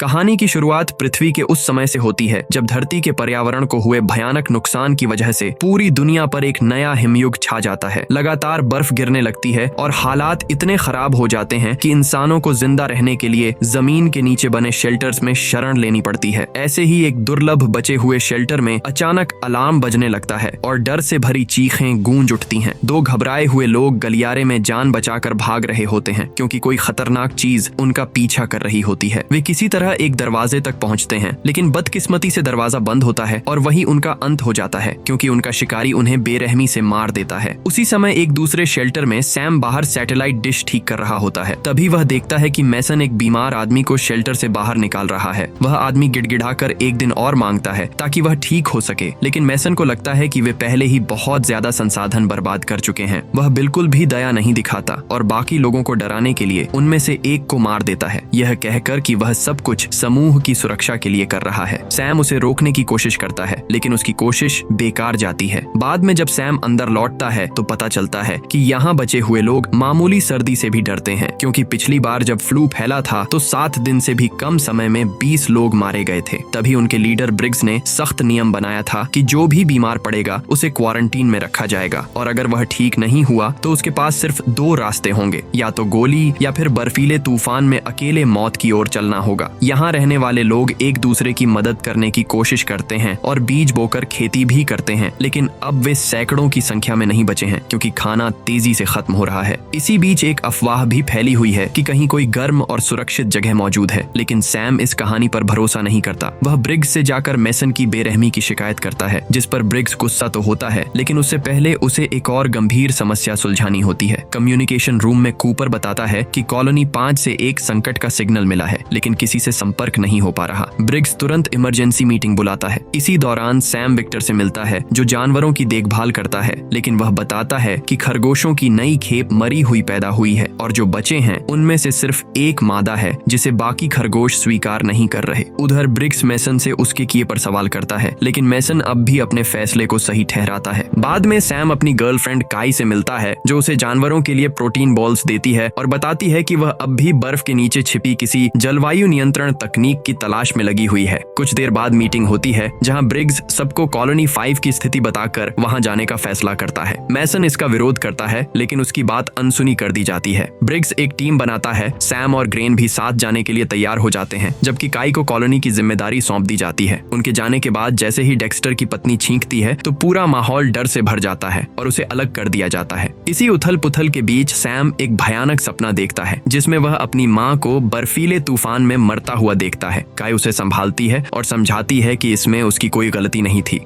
कहानी की शुरुआत पृथ्वी के उस समय से होती है जब धरती के पर्यावरण को हुए भयानक नुकसान की वजह से पूरी दुनिया पर एक नया हिमयुग छा जाता है। लगातार बर्फ गिरने लगती है और हालात इतने खराब हो जाते हैं कि इंसानों को जिंदा रहने के लिए जमीन के नीचे बने शेल्टर्स में शरण लेनी पड़ती है। ऐसे ही एक दुर्लभ बचे हुए शेल्टर में अचानक अलार्म बजने लगता है और डर से भरी चीखें गूंज उठती हैं। दो घबराए हुए लोग गलियारे में जान बचाकर भाग रहे होते हैं क्योंकि कोई खतरनाक चीज उनका पीछा कर रही होती है। वे किसी तरह एक दरवाजे तक पहुंचते हैं, लेकिन बदकिस्मती से दरवाजा बंद होता है और वही उनका अंत हो जाता है क्योंकि उनका शिकारी उन्हें बेरहमी से मार देता है। उसी समय एक दूसरे शेल्टर में सैम बाहर सैटेलाइट डिश ठीक कर रहा होता है। तभी वह देखता है कि मैसन एक बीमार आदमी को शेल्टर से बाहर निकाल रहा है। वह आदमी गिड़गिड़ाकर एक दिन और मांगता है ताकि वह ठीक हो सके, लेकिन मैसन को लगता है कि वे पहले ही बहुत ज्यादा संसाधन बर्बाद कर चुके हैं। वह बिल्कुल भी दया नहीं दिखाता और बाकी लोगों को डराने के लिए उनमें से एक को मार देता है, यह कहकर कि वह सब कुछ समूह की सुरक्षा के लिए कर रहा है। सैम उसे रोकने की कोशिश करता है, लेकिन उसकी कोशिश बेकार जाती है। बाद में जब सैम अंदर लौटता है तो पता चलता है कि यहाँ बचे हुए लोग मामूली सर्दी से भी डरते हैं क्योंकि पिछली बार जब फ्लू फैला था तो 7 दिन से भी कम समय में 20 लोग मारे गए थे। तभी उनके लीडर ब्रिग्स ने सख्त नियम बनाया था कि जो भी बीमार पड़ेगा उसे क्वारंटीन में रखा जाएगा और अगर वह ठीक नहीं हुआ तो उसके पास सिर्फ 2 रास्ते होंगे, या तो गोली या फिर बर्फीले तूफान में अकेले मौत की ओर चलना होगा। यहाँ रहने वाले लोग एक दूसरे की मदद करने की कोशिश करते हैं और बीज बोकर खेती भी करते हैं, लेकिन अब वे सैकड़ों की संख्या में नहीं बचे हैं क्योंकि खाना तेजी से खत्म हो रहा है। इसी बीच एक अफवाह भी फैली हुई है कि कहीं कोई गर्म और सुरक्षित जगह मौजूद है, लेकिन सैम इस कहानी पर भरोसा नहीं करता। वह ब्रिग्स से जाकर मैसन की बेरहमी की शिकायत करता है, जिस पर ब्रिग्स गुस्सा तो होता है, लेकिन उससे पहले उसे एक और गंभीर समस्या सुलझानी होती है। कम्युनिकेशन रूम में कूपर बताता है कि कॉलोनी 5 से एक संकट का सिग्नल मिला है, लेकिन किसी से संपर्क नहीं हो पा रहा। ब्रिग्स तुरंत इमरजेंसी मीटिंग बुलाता है। इसी दौरान सैम विक्टर से मिलता है जो जानवरों की देखभाल करता है, लेकिन वह बताता है कि खरगोशों की नई खेप मरी हुई पैदा हुई है और जो बचे हैं उनमें से सिर्फ एक मादा है जिसे बाकी खरगोश स्वीकार नहीं कर रहे। उधर ब्रिग्स मैसन से उसके किए पर सवाल करता है, लेकिन मैसन अब भी अपने फैसले को सही ठहराता है। बाद में सैम अपनी गर्लफ्रेंड काई से मिलता है जो उसे जानवरों के लिए प्रोटीन बॉल्स देती है और बताती है कि वह अब भी बर्फ के नीचे छिपी किसी जलवायु नियंत्रण तकनीक की तलाश में लगी हुई है। कुछ देर बाद मीटिंग होती है जहां ब्रिग्स सबको कॉलोनी 5 की स्थिति बताकर वहां जाने का फैसला करता है। मैसन इसका विरोध करता है, लेकिन उसकी बात अनसुनी कर दी जाती है। ब्रिग्स एक टीम बनाता है। सैम और ग्रेन भी साथ जाने के लिए तैयार हो जाते हैं, जबकि काई को कॉलोनी की जिम्मेदारी सौंप दी जाती है। उनके जाने के बाद जैसे ही डेक्स्टर की पत्नी छींकती है तो पूरा माहौल डर से भर जाता है और उसे अलग कर दिया जाता है। इसी उथल पुथल के बीच सैम एक भयानक सपना देखता है जिसमें वह अपनी माँ को बर्फीले तूफान में मरता हुआ देखता है। काई उसे संभालती है और समझाती है कि इसमें उसकी कोई गलती नहीं थी।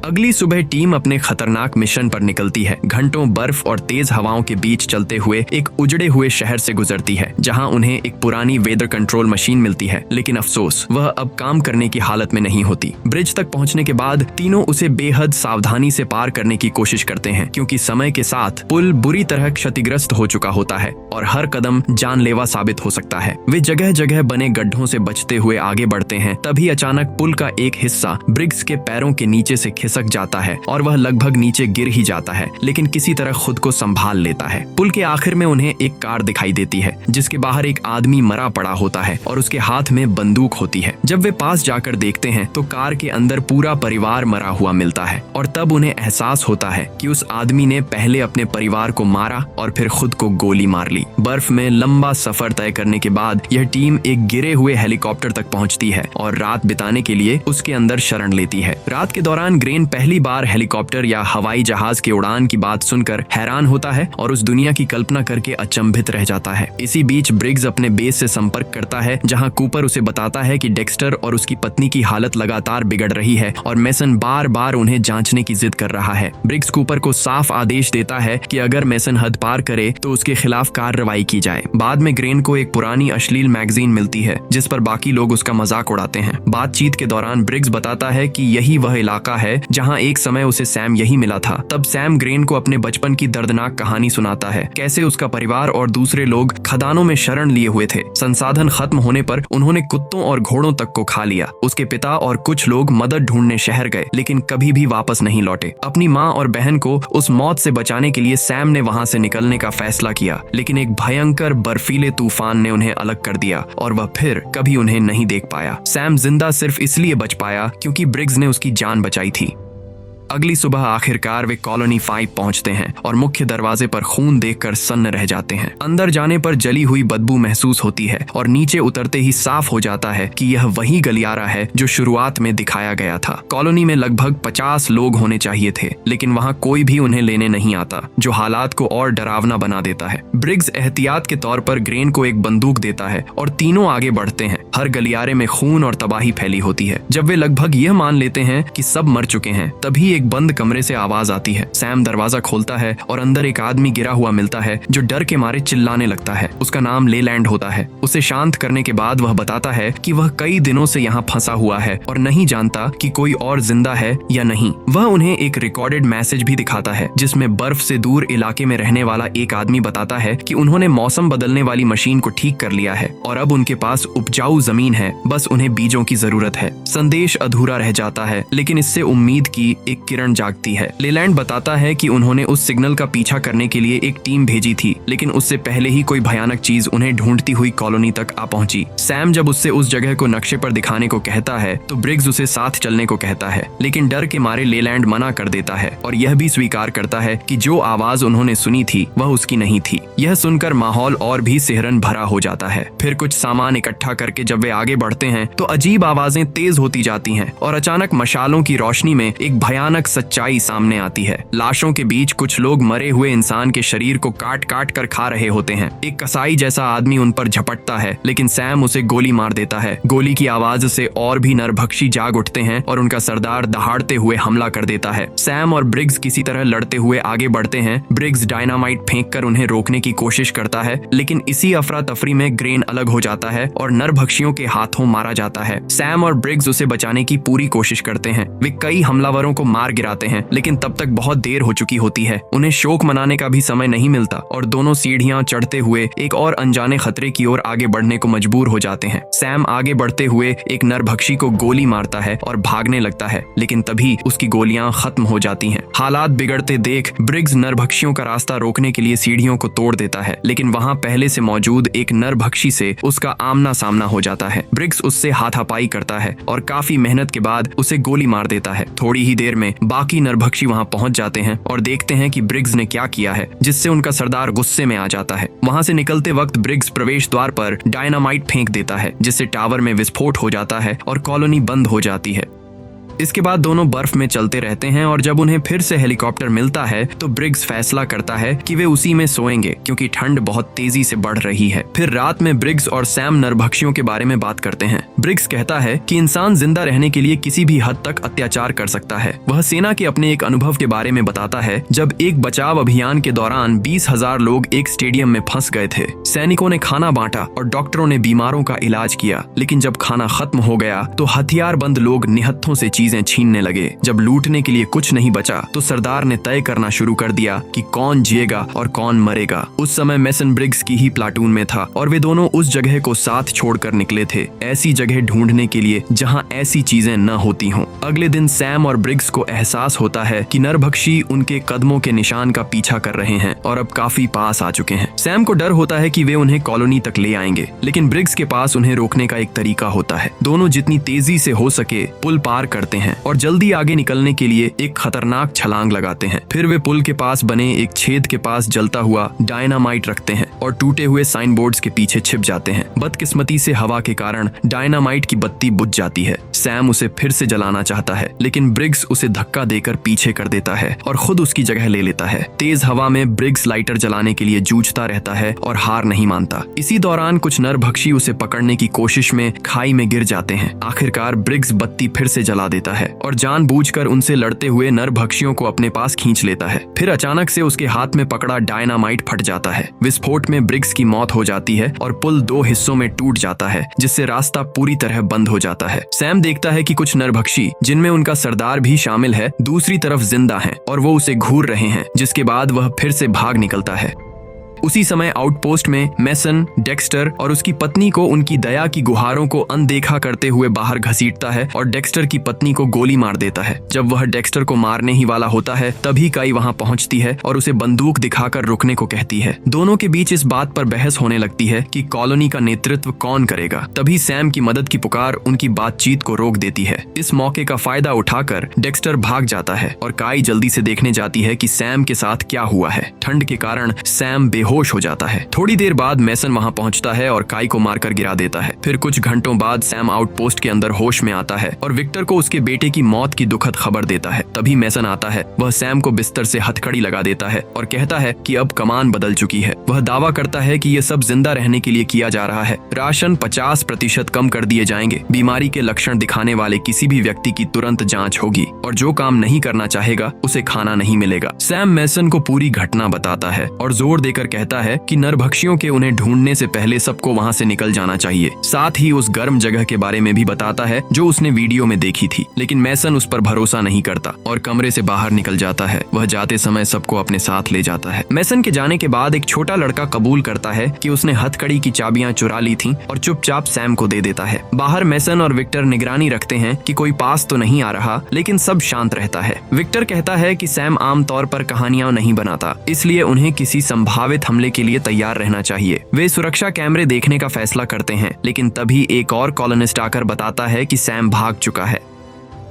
अगली सुबह टीम अपने खतरनाक मिशन पर निकलती है। घंटों बर्फ और तेज हवाओं के बीच चलते हुए एक उजड़े हुए शहर से गुजरती है जहां उन्हें एक पुरानी वेदर कंट्रोल मशीन मिलती है, लेकिन अफसोस वह अब काम करने की हालत में नहीं होती। ब्रिज तक पहुंचने के बाद तीनों उसे बेहद सावधानी से पार करने की कोशिश करते हैं क्योंकि समय के साथ पुल बुरी तरह क्षतिग्रस्त हो चुका होता है और हर कदम जानलेवा साबित हो सकता है। वे जगह जगह बने गड्ढों से बचते हुए आगे बढ़ते हैं। तभी अचानक पुल का एक हिस्सा ब्रिग्स के पैरों के नीचे से खिसक जाता है और वह लगभग नीचे गिर ही जाता है, लेकिन किसी तरह खुद को संभाल लेता है। पुल के आखिर में उन्हें एक कार दिखाई देती है जिसके बाहर एक आदमी मरा पड़ा होता है और उसके हाथ में बंदूक होती है। जब वे पास जाकर देखते हैं तो कार के अंदर पूरा परिवार मरा हुआ मिलता है और तब उन्हें एहसास होता है कि उस आदमी ने पहले अपने परिवार को मारा और फिर खुद को गोली मार ली। बर्फ में लंबा सफर तय करने के बाद यह टीम एक गिरे हुए हेलीकॉप्टर तक पहुंचती है और रात बिताने के लिए उसके अंदर शरण लेती है। रात के दौरान ग्रेन पहली बार हेलीकॉप्टर या हवाई जहाज के उड़ान की बात सुनकर हैरान होता है और उस दुनिया की कल्पना करके अचंभित रह जाता है। इसी बीच ब्रिग्स अपने बेस से संपर्क करता है जहां कूपर उसे बताता है कि डेक्स्टर और उसकी पत्नी की हालत लगातार बिगड़ रही है और मैसन बार बार उन्हें जांचने की जिद कर रहा है। ब्रिग्स कूपर को साफ आदेश देता है कि अगर मैसन हद पार करे तो उसके खिलाफ कार्रवाई की जाए। बाद में ग्रेन को एक पुरानी अश्लील मैगजीन मिलती है जिस पर बाकी लोग उसका मजाक उड़ाते हैं। बातचीत के दौरान ब्रिग्स बताता है कि यही वह इलाका है जहाँ एक समय उसे सैम यही मिला था। तब सैम ग्रेन को अपने बचपन की दर्दनाक कहानी सुनाता है, कैसे उसका परिवार और दूसरे लोग खदानों में शरण लिए हुए थे। संसाधन खत्म होने पर उन्होंने कुत्तों और घोड़ों तक को खा लिया। उसके पिता और कुछ लोग मदद ढूंढने शहर गए, लेकिन कभी भी वापस नहीं लौटे। अपनी माँ और बहन को उस मौत से बचाने के लिए सैम ने वहाँ से निकलने का फैसला किया, लेकिन एक भयंकर बर्फीले तूफान ने उन्हें अलग कर दिया और वह फिर कभी उन्हें नहीं देख पाया। सैम जिंदा सिर्फ इसलिए बच पाया क्योंकि ब्रिग्स ने उसकी जान बचाई थी। अगली सुबह आखिरकार वे कॉलोनी 5 पहुंचते हैं और मुख्य दरवाजे पर खून देखकर सन्न रह जाते हैं। अंदर जाने पर जली हुई बदबू महसूस होती है और नीचे उतरते ही साफ हो जाता है कि यह वही गलियारा है जो शुरुआत में दिखाया गया था। कॉलोनी में लगभग 50 लोग होने चाहिए थे, लेकिन वहां कोई भी उन्हें लेने नहीं आता, जो हालात को और डरावना बना देता है। ब्रिग्स एहतियात के तौर पर ग्रेन को एक बंदूक देता है और तीनों आगे बढ़ते हैं। हर गलियारे में खून और तबाही फैली होती है। जब वे लगभग यह मान लेते हैं कि सब मर चुके हैं, तभी एक बंद कमरे से आवाज आती है। सैम दरवाजा खोलता है और अंदर एक आदमी गिरा हुआ मिलता है जो डर के मारे चिल्लाने लगता है। उसका नाम लेलैंड होता है। उसे शांत करने के बाद वह बताता है कि वह कई दिनों से यहाँ फंसा हुआ है और नहीं जानता कि कोई और जिंदा है या नहीं। वह उन्हें एक रिकॉर्डेड मैसेज भी दिखाता है जिसमें बर्फ से दूर इलाके में रहने वाला एक आदमी बताता है कि उन्होंने मौसम बदलने वाली मशीन को ठीक कर लिया है और अब उनके पास उपजाऊ जमीन है, बस उन्हें बीजों की जरूरत है। संदेश अधूरा रह जाता है, लेकिन इससे उम्मीद की एक किरण जागती है। लेलैंड बताता है कि उन्होंने उस सिग्नल का पीछा करने के लिए एक टीम भेजी थी, लेकिन उससे पहले ही कोई भयानक चीज उन्हें ढूंढती हुई कॉलोनी तक आ पहुंची। सैम जब उससे उस जगह को नक्शे पर दिखाने को कहता है तो ब्रिग्स उसे साथ चलने को कहता है, लेकिन डर के मारे लेलैंड मना कर देता है और यह भी स्वीकार करता है कि जो आवाज उन्होंने सुनी थी वह उसकी नहीं थी। यह सुनकर माहौल और भी सिहरन भरा हो जाता है। फिर कुछ सामान इकट्ठा करके जब वे आगे बढ़ते हैं तो अजीब आवाजें तेज होती जाती हैं और अचानक मशालों की रोशनी में एक भयानक सच्चाई सामने आती है। लाशों के बीच कुछ लोग मरे हुए इंसान के शरीर को काट काट कर खा रहे होते हैं। एक कसाई जैसा आदमी उन पर झपटता है, लेकिन सैम उसे गोली मार देता है। गोली की आवाज से और भी नरभक्षी जाग उठते हैं और उनका सरदार दहाड़ते हुए हमला कर देता है। सैम और ब्रिग्स किसी तरह लड़ते हुए आगे बढ़ते हैं। ब्रिग्स डायनामाइट फेंककर उन्हें रोकने की कोशिश करता है, लेकिन इसी अफरा तफरी में ग्रेन अलग हो जाता है और नरभक्षियों के हाथों मारा जाता है। सैम और ब्रिग्स उसे बचाने की पूरी कोशिश करते हैं। वे कई हमलावरों को मार गिराते हैं, लेकिन तब तक बहुत देर हो चुकी होती है। उन्हें शोक मनाने का भी समय नहीं मिलता और दोनों सीढ़ियां चढ़ते हुए एक और अनजाने खतरे की ओर आगे बढ़ने को मजबूर हो जाते हैं। सैम आगे बढ़ते हुए एक नरभक्षी को गोली मारता है और भागने लगता है, लेकिन तभी उसकी गोलियां खत्म हो जाती हैं। हालात बिगड़ते देख ब्रिग्स नरभक्षियों का रास्ता रोकने के लिए सीढ़ियों को तोड़ देता है, लेकिन वहां पहले से मौजूद एक नरभक्षी से उसका आमना सामना हो जाता है। ब्रिग्स उससे हाथापाई करता है और काफी मेहनत के बाद उसे गोली मार देता है। थोड़ी ही देर में बाकी नरभक्षी वहां पहुंच जाते हैं और देखते हैं कि ब्रिग्स ने क्या किया है, जिससे उनका सरदार गुस्से में आ जाता है। वहां से निकलते वक्त ब्रिग्स प्रवेश द्वार पर डायनामाइट फेंक देता है, जिससे टावर में विस्फोट हो जाता है और कॉलोनी बंद हो जाती है। इसके बाद दोनों बर्फ में चलते रहते हैं और जब उन्हें फिर से हेलीकॉप्टर मिलता है तो ब्रिग्स फैसला करता है कि वे उसी में सोएंगे, क्योंकि ठंड बहुत तेजी से बढ़ रही है। फिर रात में ब्रिग्स और सैम नरभक्षियों के बारे में बात करते हैं। ब्रिग्स कहता है कि इंसान जिंदा रहने के लिए किसी भी हद तक अत्याचार कर सकता है। वह सेना के अपने एक अनुभव के बारे में बताता है, जब एक बचाव अभियान के दौरान 20,000 लोग एक स्टेडियम में फंस गए थे। सैनिकों ने खाना बांटा और डॉक्टरों ने बीमारों का इलाज किया, लेकिन जब खाना खत्म हो गया तो हथियारबंद लोग निहत्थों से चीजें छीनने लगे। जब लूटने के लिए कुछ नहीं बचा तो सरदार ने तय करना शुरू कर दिया कि कौन जिएगा और कौन मरेगा। उस समय मेसन ब्रिग्स की ही प्लाटून में था और वे दोनों उस जगह को साथ छोड़कर निकले थे, ऐसी जगह ढूंढने के लिए जहां ऐसी चीजें न होती हों। अगले दिन सैम और ब्रिग्स को एहसास होता है कि नरभक्षी उनके कदमों के निशान का पीछा कर रहे हैं और अब काफी पास आ चुके हैं। सैम को डर होता है कि वे उन्हें कॉलोनी तक ले आएंगे, लेकिन ब्रिग्स के पास उन्हें रोकने का एक तरीका होता है। दोनों जितनी तेजी से हो सके पुल पार करते हैं और जल्दी आगे निकलने के लिए एक खतरनाक छलांग लगाते हैं। फिर वे पुल के पास बने एक छेद के पास जलता हुआ डायनामाइट रखते हैं और टूटे हुए साइन बोर्ड्स के पीछे छिप जाते हैं। बदकिस्मती से हवा के कारण डायनामाइट की बत्ती बुझ जाती है। सैम उसे फिर से जलाना चाहता है, लेकिन ब्रिग्स उसे धक्का देकर पीछे कर देता है और खुद उसकी जगह ले लेता है। तेज हवा में ब्रिग्स लाइटर जलाने के लिए जूझता रहता है और हार नहीं मानता। इसी दौरान कुछ नरभक्षी उसे पकड़ने की कोशिश में खाई में गिर जाते हैं। आखिरकार ब्रिग्स बत्ती फिर से जला देता है और जानबूझकर उनसे लड़ते हुए नरभक्षियों को अपने पास खींच लेता है। फिर अचानक से उसके हाथ में पकड़ा डायनामाइट फट जाता है। विस्फोट में ब्रिग्स की मौत हो जाती है और पुल 2 हिस्सों में टूट जाता है, जिससे रास्ता पूरी तरह बंद हो जाता है। सैम देखता देखता है कि कुछ नरभक्षी, जिनमें उनका सरदार भी शामिल है, दूसरी तरफ जिंदा हैं और वो उसे घूर रहे हैं, जिसके बाद वह फिर से भाग निकलता है। उसी समय आउटपोस्ट में मैसन डेक्स्टर और उसकी पत्नी को उनकी दया की गुहारों को अनदेखा करते हुए बाहर घसीटता है और डेक्स्टर की पत्नी को गोली मार देता है। जब वह डेक्स्टर को मारने ही वाला होता है, तभी काई वहां पहुंचती है और उसे बंदूक दिखाकर रुकने को कहती है। दोनों के बीच इस बात पर बहस होने लगती है कि कॉलोनी का नेतृत्व कौन करेगा। तभी सैम की मदद की पुकार उनकी बातचीत को रोक देती है। इस मौके का फायदा उठाकर डेक्स्टर भाग जाता है और काई जल्दी से देखने जाती है कि सैम के साथ क्या हुआ है। ठंड के कारण सैम बेहोश हो जाता है। थोड़ी देर बाद मैसन वहां पहुंचता है और काई को मारकर गिरा देता है। फिर कुछ घंटों बाद सैम आउटपोस्ट के अंदर होश में आता है और विक्टर को उसके बेटे की मौत की दुखद खबर देता है। तभी मैसन आता है। वह सैम को बिस्तर से हथकड़ी लगा देता है और कहता है कि अब कमान बदल चुकी है। वह दावा करता है कि यह सब जिंदा रहने के लिए किया जा रहा है। राशन 50% कम कर दिए जाएंगे। बीमारी के लक्षण दिखाने वाले किसी भी व्यक्ति की तुरंत जांच होगी और जो काम नहीं करना चाहेगा उसे खाना नहीं मिलेगा। सैम मैसन को पूरी घटना बताता है और जोर देकर कहता है कि नरभक्षियों के उन्हें ढूंढने से पहले सबको वहां से निकल जाना चाहिए। साथ ही उस गर्म जगह के बारे में भी बताता है जो उसने वीडियो में देखी थी। लेकिन मैसन उस पर भरोसा नहीं करता और कमरे से बाहर निकल जाता है। वह जाते समय सबको अपने साथ ले जाता है। मैसन के जाने के बाद एक छोटा लड़का कबूल करता है कि उसने हथकड़ी की चाबियां चुरा ली थीं और चुपचाप सैम को दे देता है। बाहर मैसन और विक्टर निगरानी रखते हैं कि कोई पास तो नहीं आ रहा, लेकिन सब शांत रहता है। विक्टर कहता है कि सैम आमतौर पर कहानियां नहीं बनाता, इसलिए उन्हें किसी संभावित हमले के लिए तैयार रहना चाहिए। वे सुरक्षा कैमरे देखने का फैसला करते हैं, लेकिन तभी एक और कॉलोनिस्ट आकर बताता है कि सैम भाग चुका है।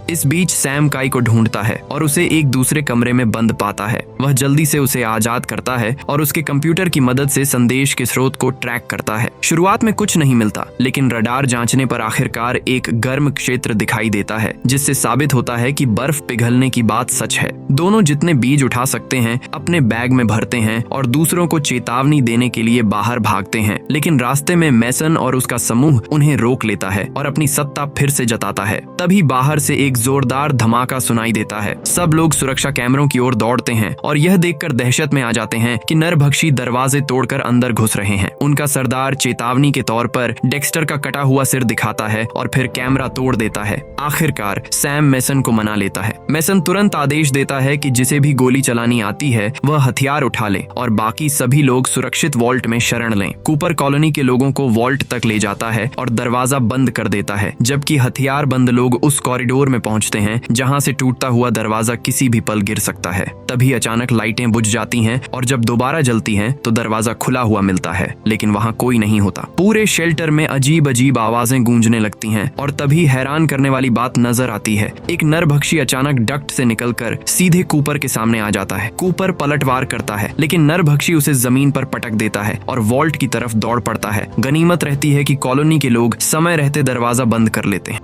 इस बीच सैम काई को ढूंढता है और उसे एक दूसरे कमरे में बंद पाता है। वह जल्दी से उसे आजाद करता है और उसके कंप्यूटर की मदद से संदेश के स्रोत को ट्रैक करता है। शुरुआत में कुछ नहीं मिलता, लेकिन रडार जांचने पर आखिरकार एक गर्म क्षेत्र दिखाई देता है, जिससे साबित होता है कि बर्फ पिघलने की बात सच है। दोनों जितने बीज उठा सकते हैं अपने बैग में भरते हैं और दूसरों को चेतावनी देने के लिए बाहर भागते हैं। लेकिन रास्ते में मैसन और उसका समूह उन्हें रोक लेता है और अपनी सत्ता फिर से जताता है। तभी बाहर से एक जोरदार धमाका सुनाई देता है। सब लोग सुरक्षा कैमरों की ओर दौड़ते हैं और यह देखकर दहशत में आ जाते हैं कि नरभक्षी दरवाजे तोड़कर अंदर घुस रहे हैं। उनका सरदार चेतावनी के तौर पर डेक्स्टर का कटा हुआ सिर दिखाता है और फिर कैमरा तोड़ देता है। आखिरकार सैम मैसन को मना लेता है। मैसन तुरंत आदेश देता है कि जिसे भी गोली चलानी आती है वह हथियार उठा ले और बाकी सभी लोग सुरक्षित वॉल्ट में शरण लें। कूपर कॉलोनी के लोगों को वॉल्ट तक ले जाता है और दरवाजा बंद कर देता है, जबकि हथियार बंद लोग उस कॉरिडोर में पहुंचते हैं जहां से टूटता हुआ दरवाजा किसी भी पल गिर सकता है। तभी अचानक लाइटें बुझ जाती हैं और जब दोबारा जलती हैं तो दरवाजा खुला हुआ मिलता है, लेकिन वहां कोई नहीं होता। पूरे शेल्टर में अजीब अजीब आवाजें गूंजने लगती हैं और तभी हैरान करने वाली बात नजर आती है। एक नरभक्षी अचानक डक्ट से निकलकर सीधे कूपर के सामने आ जाता है। कूपर पलटवार करता है, लेकिन नरभक्षी उसे जमीन पर पटक देता है और वॉल्ट की तरफ दौड़ पड़ता है। गनीमत रहती है कि कॉलोनी के लोग समय रहते दरवाजा बंद कर लेते हैं।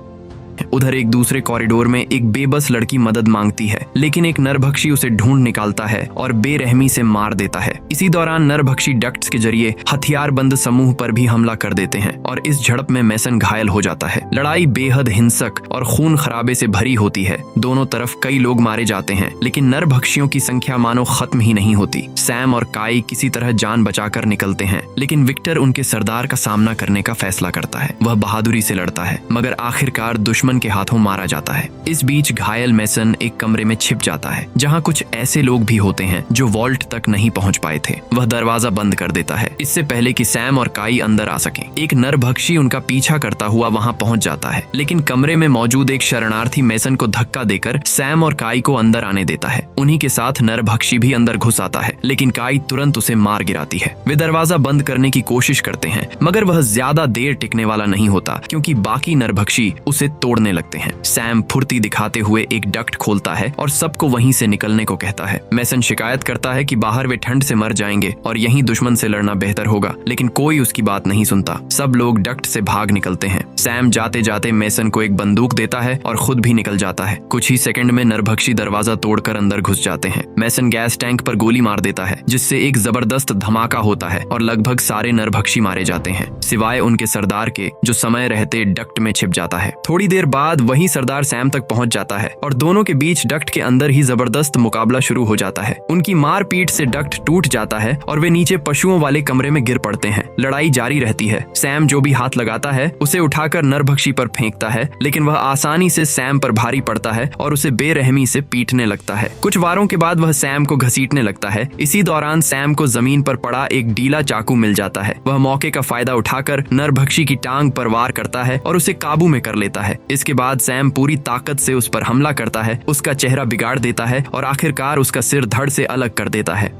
उधर एक दूसरे कॉरिडोर में एक बेबस लड़की मदद मांगती है, लेकिन एक नरभक्षी उसे ढूंढ निकालता है और बेरहमी से मार देता है। इसी दौरान नरभक्षी डक्ट्स के जरिए हथियारबंद समूह पर भी हमला कर देते हैं और इस झड़प में मैसन घायल हो जाता है। लड़ाई बेहद हिंसक और खून खराबे से भरी होती है। दोनों तरफ कई लोग मारे जाते हैं, लेकिन नरभक्षियों की संख्या मानो खत्म ही नहीं होती। सैम और काई किसी तरह जान बचाकर निकलते हैं, लेकिन विक्टर उनके सरदार का सामना करने का फैसला करता है। वह बहादुरी से लड़ता है, मगर आखिरकार दुश्मन के हाथों मारा जाता है। इस बीच घायल मैसन एक कमरे में छिप जाता है, जहां कुछ ऐसे लोग भी होते हैं जो वॉल्ट तक नहीं पहुंच पाए थे। वह दरवाजा बंद कर देता है, इससे पहले कि सैम और काई अंदर आ सकें। एक नरभक्षी उनका पीछा करता हुआ वहां पहुंच जाता है, लेकिन कमरे में मौजूद एक शरणार्थी मैसन को धक्का देकर सैम और काई को अंदर आने देता है। उन्हीं के साथ नरभक्षी भी अंदर घुस आता है, लेकिन काई तुरंत उसे मार गिराती है। वे दरवाजा बंद करने की कोशिश करते हैं, मगर वह ज्यादा देर टिकने वाला नहीं होता, क्योंकि बाकी नरभक्षी उसे तोड़ने लगते हैं। सैम फुर्ती दिखाते हुए एक डक्ट खोलता है और सबको वहीं से निकलने को कहता है। मैसन शिकायत करता है कि बाहर वे ठंड से मर जाएंगे और यहीं दुश्मन से लड़ना बेहतर होगा, लेकिन कोई उसकी बात नहीं सुनता। सब लोग डक्ट से भाग निकलते हैं। सैम जाते जाते मैसन को एक बंदूक देता है और खुद भी निकल जाता है। कुछ ही सेकंड में नरभक्षी दरवाजा तोड़कर अंदर घुस जाते हैं। मैसन गैस टैंक पर गोली मार देता है, जिससे एक जबरदस्त धमाका होता है और लगभग सारे नरभक्षी मारे जाते हैं, सिवाय उनके सरदार के, जो समय रहते डक्ट में छिप जाता है। थोड़ी देर देर बाद वही सरदार सैम तक पहुंच जाता है और दोनों के बीच डक्ट के अंदर ही जबरदस्त मुकाबला शुरू हो जाता है। उनकी मारपीट से डक्ट टूट जाता है और वे नीचे पशुओं वाले कमरे में गिर पड़ते हैं। लड़ाई जारी रहती है। सैम जो भी हाथ लगाता है उसे उठाकर नरभक्षी पर फेंकता है, लेकिन वह आसानी से सैम पर भारी पड़ता है और उसे बेरहमी से पीटने लगता है। कुछ वारों के बाद वह सैम को घसीटने लगता है। इसी दौरान सैम को जमीन पर पड़ा एक डीला चाकू मिल जाता है। वह मौके का फायदा उठाकर नरभक्षी की टांग पर वार करता है और उसे काबू में कर लेता है। इसके बाद सैम पूरी ताकत से उस पर हमला करता है, उसका चेहरा बिगाड़ देता है और आखिरकार उसका सिर धड़ से अलग कर देता है।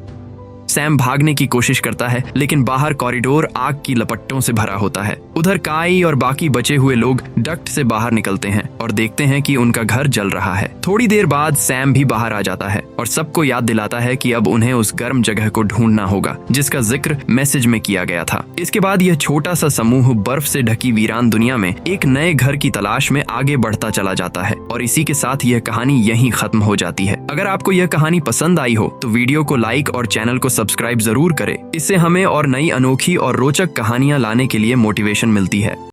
सैम भागने की कोशिश करता है, लेकिन बाहर कॉरिडोर आग की लपटों से भरा होता है। उधर काई और बाकी बचे हुए लोग डक्ट से बाहर निकलते हैं और देखते हैं कि उनका घर जल रहा है। थोड़ी देर बाद सैम भी बाहर आ जाता है और सबको याद दिलाता है कि अब उन्हें उस गर्म जगह को ढूंढना होगा जिसका जिक्र मैसेज में किया गया था। इसके बाद यह छोटा सा समूह बर्फ से ढकी वीरान दुनिया में एक नए घर की तलाश में आगे बढ़ता चला जाता है और इसी के साथ यह कहानी यहीं खत्म हो जाती है। अगर आपको यह कहानी पसंद आई हो तो वीडियो को लाइक और चैनल को सब्सक्राइब जरूर करें। इससे हमें और नई अनोखी और रोचक कहानियां लाने के लिए मोटिवेशन मिलती है।